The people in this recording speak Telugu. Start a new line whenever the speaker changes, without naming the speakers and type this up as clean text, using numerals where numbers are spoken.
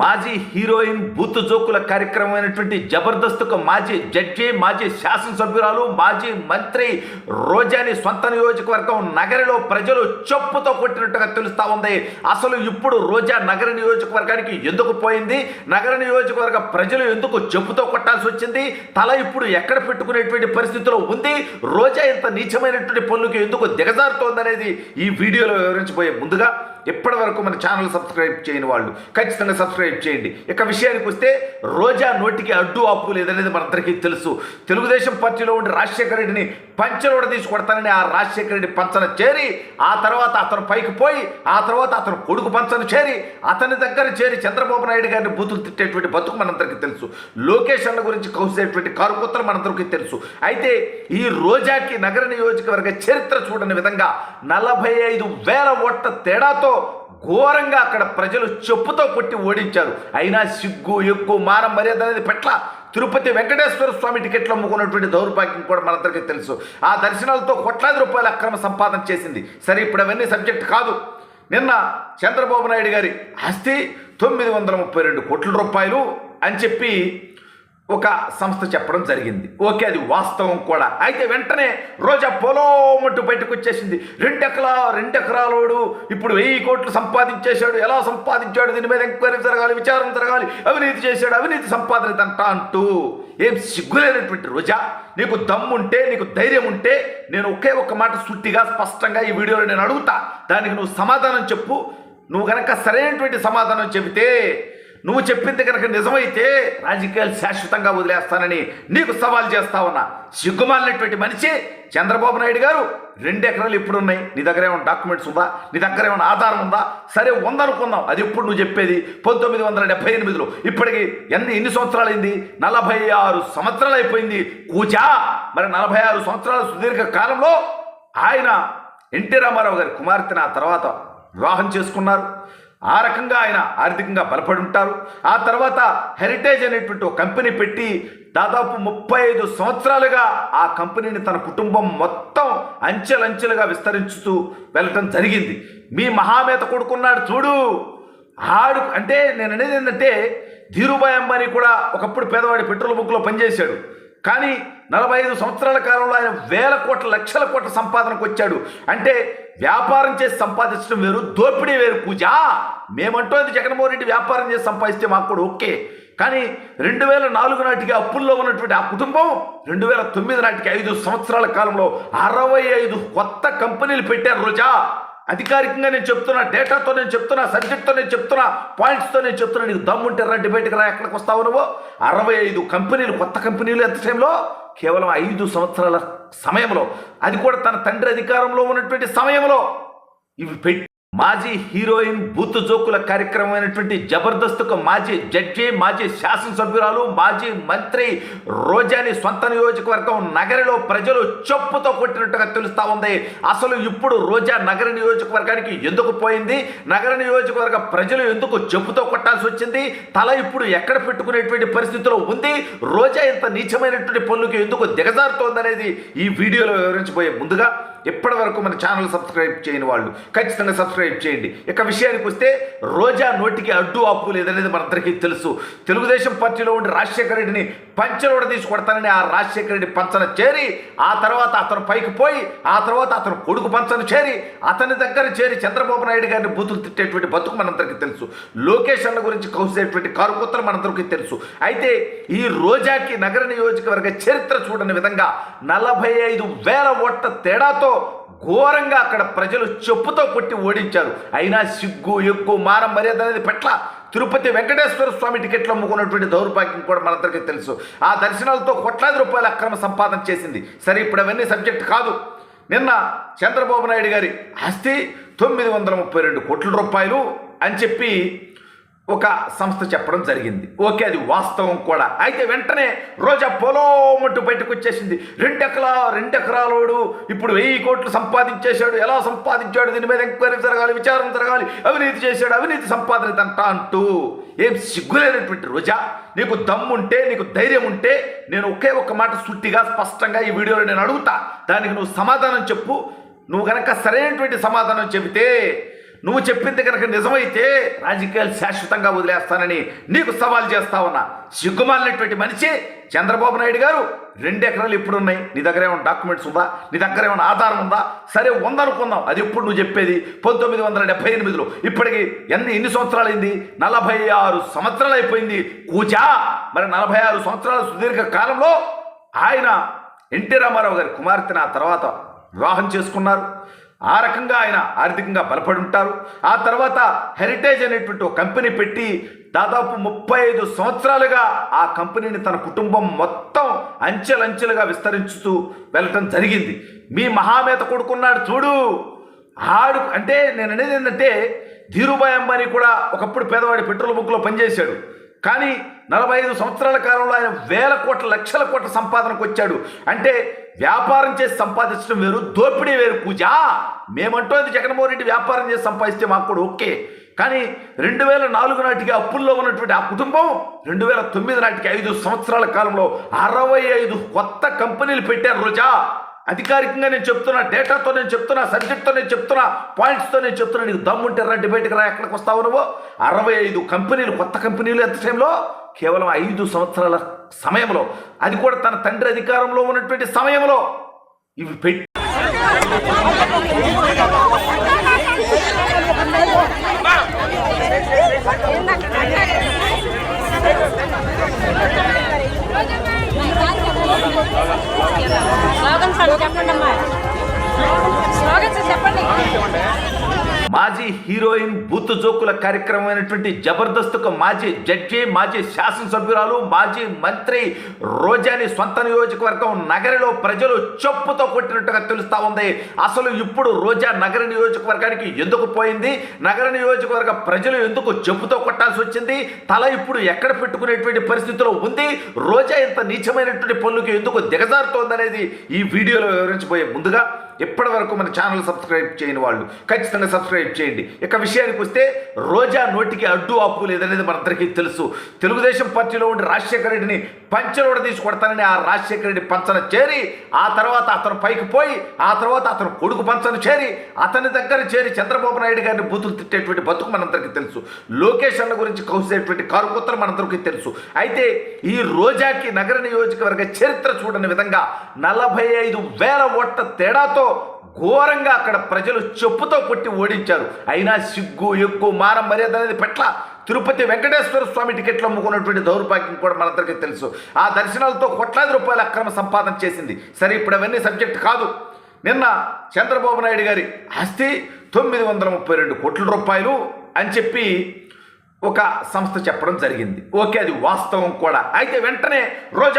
మాజీ హీరోయిన్ బూత్ జోకుల కార్యక్రమమైనటువంటి జబర్దస్త్కు మాజీ జడ్జి, మాజీ శాసనసభ్యురాలు, మాజీ మంత్రి రోజాని సొంత నియోజకవర్గం నగరిలో ప్రజలు చెప్పుతో కొట్టినట్టుగా తెలుస్తా ఉంది. అసలు ఇప్పుడు రోజా నగర నియోజకవర్గానికి ఎందుకు పోయింది, నగర నియోజకవర్గ ప్రజలు ఎందుకు చెప్పుతో కొట్టాల్సి వచ్చింది, తల ఇప్పుడు ఎక్కడ పెట్టుకునేటువంటి పరిస్థితిలో ఉంది, రోజా ఇంత నీచమైనటువంటి పనులకు ఎందుకు దిగజారుతోందనేది ఈ వీడియోలో వివరించబోయే ముందుగా ఇప్పటి వరకు మన ఛానల్ సబ్స్క్రైబ్ చేయని వాళ్ళు ఖచ్చితంగా సబ్స్క్రైబ్ చేయండి. ఇక విషయానికి వస్తే రోజా నోటికి అడ్డు అప్పు లేదనేది మనందరికీ తెలుసు. తెలుగుదేశం పార్టీలో ఉండి రాజశేఖర రెడ్డిని పంచలోడ తీసి కొడతానని ఆ రాజశేఖర రెడ్డి పంచన చేరి, ఆ తర్వాత అతను పైకి పోయి, ఆ తర్వాత అతను కొడుకు పంచన చేరి, అతని దగ్గర చేరి చంద్రబాబు నాయుడు గారిని బూతులు తిట్టేటువంటి బతుకు మనందరికీ తెలుసు. లోకేష్ అన్న గురించి కౌసేటువంటి కారుకొత్తలు మనందరికీ తెలుసు. అయితే ఈ రోజాకి నగర నియోజకవర్గ చరిత్ర చూడని విధంగా 45,000 ఓట్ల తేడాతో ఘోరంగా అక్కడ ప్రజలు చెప్పుతో కొట్టి ఓడించారు. అయినా సిగ్గు ఎగ్గు మానం మర్యాద అనేది పెట్ల. తిరుపతి వెంకటేశ్వర స్వామి టికెట్లు అమ్ముకున్నటువంటి దౌర్భాగ్యం కూడా మనందరికీ తెలుసు. ఆ దర్శనాలతో కోట్లాది రూపాయల అక్రమ సంపాదన చేసింది. సరే, ఇప్పుడు అవన్నీ సబ్జెక్ట్ కాదు. నిన్న చంద్రబాబు నాయుడు గారి ఆస్తి 932 కోట్ల రూపాయలు అని చెప్పి ఒక సంస్థ చెప్పడం జరిగింది. ఓకే, అది వాస్తవం కూడా. అయితే వెంటనే రోజా పొలోమట్టు బయటకు వచ్చేసింది. 2 ఎకరాలోడు ఇప్పుడు 1000 కోట్లు సంపాదించేశాడు, ఎలా సంపాదించాడు, దీని మీద ఎంక్వైరీ జరగాలి, విచారణ జరగాలి, అవినీతి చేశాడు, అవినీతి సంపాదన అంటూ ఏం సిగ్గులేనటువంటి రోజా, నీకు దమ్ముంటే, నీకు ధైర్యం ఉంటే నేను ఒకే ఒక్క మాట సుట్టిగా స్పష్టంగా ఈ వీడియోలో నేను అడుగుతా, దానికి నువ్వు సమాధానం చెప్పు. నువ్వు కనుక సరైనటువంటి సమాధానం చెబితే, నువ్వు చెప్పింది కనుక నిజమైతే రాజకీయాలు శాశ్వతంగా వదిలేస్తానని నీకు సవాల్ చేస్తా ఉన్నా. సిగ్గుమాలినటువంటి మనిషి చంద్రబాబు నాయుడు గారు. 2 ఎకరాలు ఇప్పుడు ఉన్నాయి, నీ దగ్గర ఏమైనా డాక్యుమెంట్స్ ఉందా, నీ దగ్గర ఏమైనా ఆధారం ఉందా? సరే, ఉందనుకుందాం. అది ఎప్పుడు నువ్వు చెప్పేది? 1978లో. ఇప్పటికి ఎన్ని సంవత్సరాలు అయింది? 46 సంవత్సరాలు అయిపోయింది కూజా. మరి 46 సంవత్సరాల సుదీర్ఘ కాలంలో ఆయన ఎన్టీ రామారావు గారి కుమార్తెను ఆ తర్వాత వివాహం చేసుకున్నారు. ఆ రకంగా ఆయన ఆర్థికంగా బలపడి ఉంటారు. ఆ తర్వాత హెరిటేజ్ అనేటువంటి ఒక కంపెనీ పెట్టి దాదాపు 35 సంవత్సరాలుగా ఆ కంపెనీని తన కుటుంబం మొత్తం అంచెలంచెలుగా విస్తరించుతూ వెళ్ళటం జరిగింది. మీ మహామేత కొడుకున్నాడు చూడు, ఆడు అంటే నేను అనేది ఏంటంటే, ధీరుభాయ్ అంబానీ కూడా ఒకప్పుడు పేదవాడి పెట్రోల్ బంకులో పనిచేశాడు. కానీ 45 సంవత్సరాల కాలంలో ఆయన 1000 కోట్ల, లక్షల కోట్ల సంపాదనకు వచ్చాడు. అంటే వ్యాపారం చేసి సంపాదించడం వేరు, దోపిడీ వేరు పూజా. మేమంటోది జగన్మోహన్ రెడ్డి వ్యాపారం చేసి సంపాదిస్తే మాకు కూడా ఓకే. కానీ 2004 నాటికి అప్పుల్లో ఉన్నటువంటి ఆ కుటుంబం 2009 నాటికి 5 సంవత్సరాల కాలంలో 65 కొత్త కంపెనీలు పెట్టారు రోజా. అధికారికంగా నేను చెప్తున్నా, డేటాతో నేను చెప్తున్నా, సబ్జెక్ట్తో నేను చెప్తున్నా, పాయింట్స్తో నేను చెప్తున్నా. నీకు దమ్ముంటే రా, డిబేట్కి రా, ఎక్కడికి వస్తావు నువ్వు? 65 కంపెనీలు, కొత్త కంపెనీలు ఎంత టైంలో? కేవలం 5 సంవత్సరాల సమయంలో, అది కూడా తన తండ్రి అధికారంలో ఉన్నటువంటి సమయంలో ఇవి పెట్టి. మాజీ హీరోయిన్ బూత్ జోకుల కార్యక్రమమైనటువంటి జబర్దస్త్కు మాజీ జడ్జి, మాజీ శాసనసభ్యురాలు, మాజీ మంత్రి రోజాని సొంత నియోజకవర్గం నగరిలో ప్రజలు చెప్పుతో కొట్టినట్టుగా తెలుస్తా ఉంది. అసలు ఇప్పుడు రోజా నగర నియోజకవర్గానికి ఎందుకు పోయింది, నగర నియోజకవర్గ ప్రజలు ఎందుకు చెప్పుతో కొట్టాల్సి వచ్చింది, తల ఇప్పుడు ఎక్కడ పెట్టుకునేటువంటి పరిస్థితిలో ఉంది, రోజా ఇంత నీచమైనటువంటి పనులకు ఎందుకు దిగజారుతోందనేది ఈ వీడియోలో వివరించబోయే ముందుగా ఇప్పటి వరకు మన ఛానల్ సబ్స్క్రైబ్ చేయని వాళ్ళు ఖచ్చితంగా సబ్స్క్రైబ్ చేయండి. ఇక విషయానికి వస్తే రోజా నోటికి అడ్డు అప్పు లేదనేది మనందరికీ తెలుసు. తెలుగుదేశం పార్టీలో ఉండి రాజశేఖర రెడ్డిని పంచలోడ తీసి కొడతానని ఆ రాజశేఖర రెడ్డి పంచన చేరి, ఆ తర్వాత అతను పైకి పోయి, ఆ తర్వాత అతను కొడుకు పంచన చేరి, అతని దగ్గర చేరి చంద్రబాబు నాయుడు గారిని బూతులు తిట్టేటువంటి బతుకు మనందరికీ తెలుసు. లోకేష్ అన్న గురించి కౌసేటువంటి కారుకొత్తలు మనందరికీ తెలుసు. అయితే ఈ రోజాకి నగర నియోజకవర్గ చరిత్ర చూడని విధంగా 45,000 ఓట్ల తేడాతో ఘోరంగా అక్కడ ప్రజలు చెప్పుతో కొట్టి ఓడించారు. అయినా సిగ్గు ఎగ్గు మానం మర్యాద అనేది పెట్ల. తిరుపతి వెంకటేశ్వర స్వామి టికెట్లు అమ్ముకున్నటువంటి దౌర్భాగ్యం కూడా మనందరికీ తెలుసు. ఆ దర్శనాలతో కోట్లాది రూపాయల అక్రమ సంపాదన చేసింది. సరే, ఇప్పుడు అవన్నీ సబ్జెక్ట్ కాదు. నిన్న చంద్రబాబు నాయుడు గారి ఆస్తి 932 కోట్ల రూపాయలు అని చెప్పి ఒక సంస్థ చెప్పడం జరిగింది. ఓకే, అది వాస్తవం కూడా. అయితే వెంటనే రోజా పొలోమట్టు బయటకు వచ్చేసింది. 2 ఎకరాలోడు ఇప్పుడు 1000 కోట్లు సంపాదించేశాడు, ఎలా సంపాదించాడు, దీని మీద ఎంక్వైరీ జరగాలి, విచారణ జరగాలి, అవినీతి చేశాడు, అవినీతి సంపాదన అంటూ ఏం సిగ్గులేనటువంటి రోజా, నీకు దమ్ముంటే, నీకు ధైర్యం ఉంటే నేను ఒకే ఒక్క మాట సూటిగా స్పష్టంగా ఈ వీడియోలో నేను అడుగుతా, దానికి నువ్వు సమాధానం చెప్పు. నువ్వు కనుక సరైనటువంటి సమాధానం చెబితే, నువ్వు చెప్పింది కనుక నిజమైతే రాజకీయాలు శాశ్వతంగా వదిలేస్తానని నీకు సవాల్ చేస్తా ఉన్నా. సిగ్గుమాలినటువంటి మనిషి చంద్రబాబు నాయుడు గారు. 2 ఎకరాలు ఎప్పుడున్నాయి? నీ దగ్గర ఏమైనా డాక్యుమెంట్స్ ఉందా? నీ దగ్గర ఏమైనా ఆధారం ఉందా? సరే, ఉందనుకుందాం. అది ఎప్పుడు నువ్వు చెప్పేది? 1978లో. ఇప్పటికి ఎన్ని సంవత్సరాలు అయింది? 46 సంవత్సరాలు అయిపోయింది కూజా. మరి 46 సంవత్సరాల సుదీర్ఘ కాలంలో ఆయన ఎన్టీ రామారావు గారి కుమార్తెను ఆ తర్వాత వివాహం చేసుకున్నారు. ఆ రకంగా ఆయన ఆర్థికంగా బలపడి ఉంటారు. ఆ తర్వాత హెరిటేజ్ అనేటువంటి ఒక కంపెనీ పెట్టి దాదాపు 35 సంవత్సరాలుగా ఆ కంపెనీని తన కుటుంబం మొత్తం అంచెలంచెలుగా విస్తరించుతూ వెళ్ళటం జరిగింది. మీ మహామేత కొడుకున్నాడు చూడు, ఆడు అంటే నేను అనేది ఏంటంటే, ధీరుభాయ్ అంబానీ కూడా ఒకప్పుడు పేదవాడి పెట్రోల్ బంకులో పనిచేశాడు. కానీ 45 సంవత్సరాల కాలంలో ఆయన 1000 కోట్ల, లక్షల కోట్ల సంపాదనకు వచ్చాడు. అంటే వ్యాపారం చేసి సంపాదించడం వేరు, దోపిడీ వేరు పూజ. మేమంటోది జగన్మోహన్ రెడ్డి వ్యాపారం చేసి సంపాదిస్తే మాకు కూడా ఓకే. కానీ 2004 నాటికి అప్పుల్లో ఉన్నటువంటి ఆ కుటుంబం 2009 నాటికి 5 సంవత్సరాల కాలంలో 65 కొత్త కంపెనీలు పెట్టారు రోజా. అధికారికంగా నేను చెప్తున్నా, డేటాతో నేను చెప్తున్నా, సబ్జెక్ట్తో నేను చెప్తున్నా, పాయింట్స్తో నేను చెప్తున్నా. నీకు దమ్ముంటే రా, డిబేట్కి రా, ఎక్కడికి వస్తావు నువ్వు? 65 కంపెనీలు, కొత్త కంపెనీలు ఎంత టైంలో? కేవలం 5 సంవత్సరాల సమయంలో. అది కూడా తన తండ్రి అధికారంలో ఉన్నటువంటి సమయంలో ఇవి పెట్టి మాజీ హీరోయిన్ బూత్ జోకుల కార్యక్రమమైనటువంటి జబర్దస్త్కు మాజీ జడ్జి, మాజీ శాసనసభ్యురాలు, మాజీ మంత్రి రోజాని సొంత నియోజకవర్గం నగరిలో ప్రజలు చెప్పుతో కొట్టినట్టుగా తెలుస్తా ఉంది. అసలు ఇప్పుడు రోజా నగర నియోజకవర్గానికి ఎందుకు పోయింది? నగర నియోజకవర్గ ప్రజలు ఎందుకు చెప్పుతో కొట్టాల్సి వచ్చింది? తల ఇప్పుడు ఎక్కడ పెట్టుకునేటువంటి పరిస్థితిలో ఉంది? రోజా ఇంత నీచమైనటువంటి పనులకు ఎందుకు దిగజారుతోందనేది ఈ వీడియోలో వివరించబోయే ముందుగా ఇప్పటి వరకు మన ఛానల్ సబ్స్క్రైబ్ చేయని వాళ్ళు ఖచ్చితంగా సబ్స్క్రైబ్ చేయండి. ఇక విషయానికి వస్తే, రోజా నోటికి అడ్డు ఆపు లేదనేది మనందరికీ తెలుసు. తెలుగుదేశం పార్టీలో ఉండి రాజశేఖర రెడ్డిని పంచలోడ తీసి కొడతానని ఆ రాజశేఖర రెడ్డి పంచన చేరి, ఆ తర్వాత అతను పైకి పోయి, ఆ తర్వాత అతను కొడుకు పంచన చేరి, అతని దగ్గర చేరి చంద్రబాబు నాయుడు గారిని బూతులు తిట్టేటువంటి బతుకు మనందరికీ తెలుసు. లోకేష్ అన్న గురించి కౌసేటువంటి కారుకొత్తలు మనందరికీ తెలుసు. అయితే ఈ రోజాకి నగర నియోజకవర్గ చరిత్ర చూడని విధంగా 45,000 ఓట్ల తేడాతో ఘోరంగా అక్కడ ప్రజలు చెప్పుతో కొట్టి ఓడించారు. అయినా సిగ్గు, ఎగ్గు, మానం, మర్యాద అనేది పెట్ల. తిరుపతి వెంకటేశ్వర స్వామి టికెట్లు అమ్ముకున్నటువంటి దౌర్భాగ్యం కూడా మనందరికీ తెలుసు. ఆ దర్శనాలతో కోట్లాది రూపాయల అక్రమ సంపాదన చేసింది. సరే, ఇప్పుడు అవన్నీ సబ్జెక్ట్ కాదు. నిన్న చంద్రబాబు నాయుడు గారి ఆస్తి 932 కోట్ల రూపాయలు అని చెప్పి ఒక సంస్థ చెప్పడం జరిగింది. ఓకే, అది వాస్తవం కూడా. అయితే వెంటనే రోజా